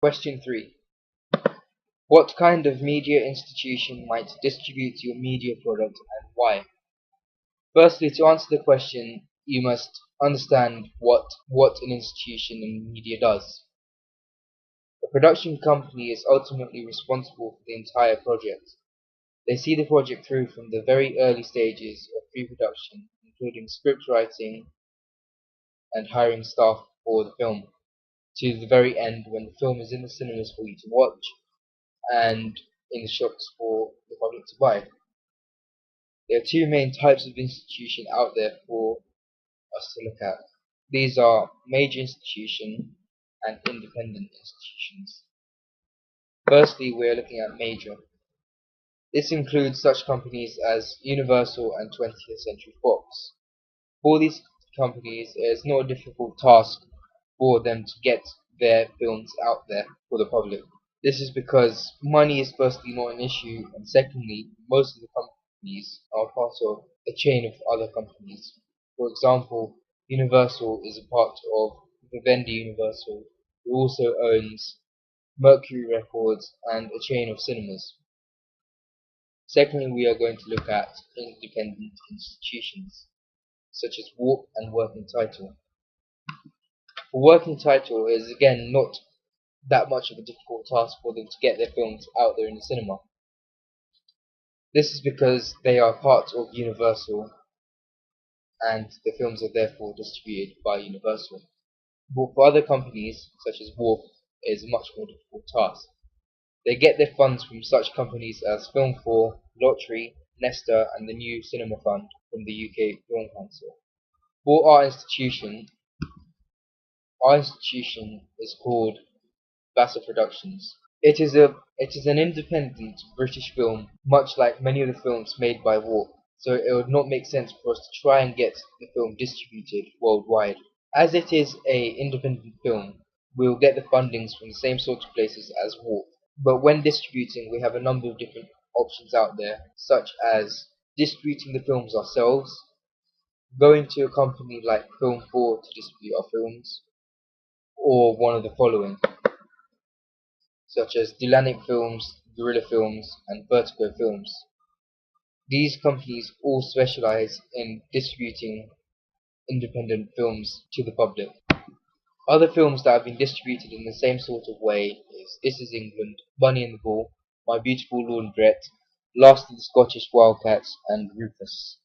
Question 3. What kind of media institution might distribute your media product and why? Firstly, to answer the question, you must understand what an institution in media does. A production company is ultimately responsible for the entire project. They see the project through from the very early stages of pre-production, including script writing and hiring staff for the film, to the very end when the film is in the cinemas for you to watch and in the shops for the public to buy. There are two main types of institution out there for us to look at. These are major institution and independent institutions. Firstly, we are looking at major. This includes such companies as Universal and 20th Century Fox. For these companies, it is not a difficult task for them to get their films out there for the public. This is because money is firstly not an issue, and secondly, most of the companies are part of a chain of other companies. For example, Universal is a part of Vivendi Universal, who also owns Mercury Records and a chain of cinemas. Secondly, we are going to look at independent institutions, such as Warp and Working Title. For Working Title, it is again not that much of a difficult task for them to get their films out there in the cinema. This is because they are part of Universal and the films are therefore distributed by Universal. But for other companies, such as Warp, it is a much more difficult task. They get their funds from such companies as Film 4, Lottery, Nesta and the New Cinema Fund from the UK Film Council. For our institution is called Vassar Productions. It is an independent British film, much like many of the films made by Warp, so it would not make sense for us to try and get the film distributed worldwide. As it is a independent film, we will get the fundings from the same sort of places as Warp. But when distributing, we have a number of different options out there, such as distributing the films ourselves, going to a company like Film 4 to distribute our films, or one of the following, such as Dylanic Films, Guerrilla Films, and Vertigo Films. These companies all specialize in distributing independent films to the public. Other films that have been distributed in the same sort of way is This Is England, Bunny and the Ball, My Beautiful Laundrette, Last of the Scottish Wildcats, and Rufus.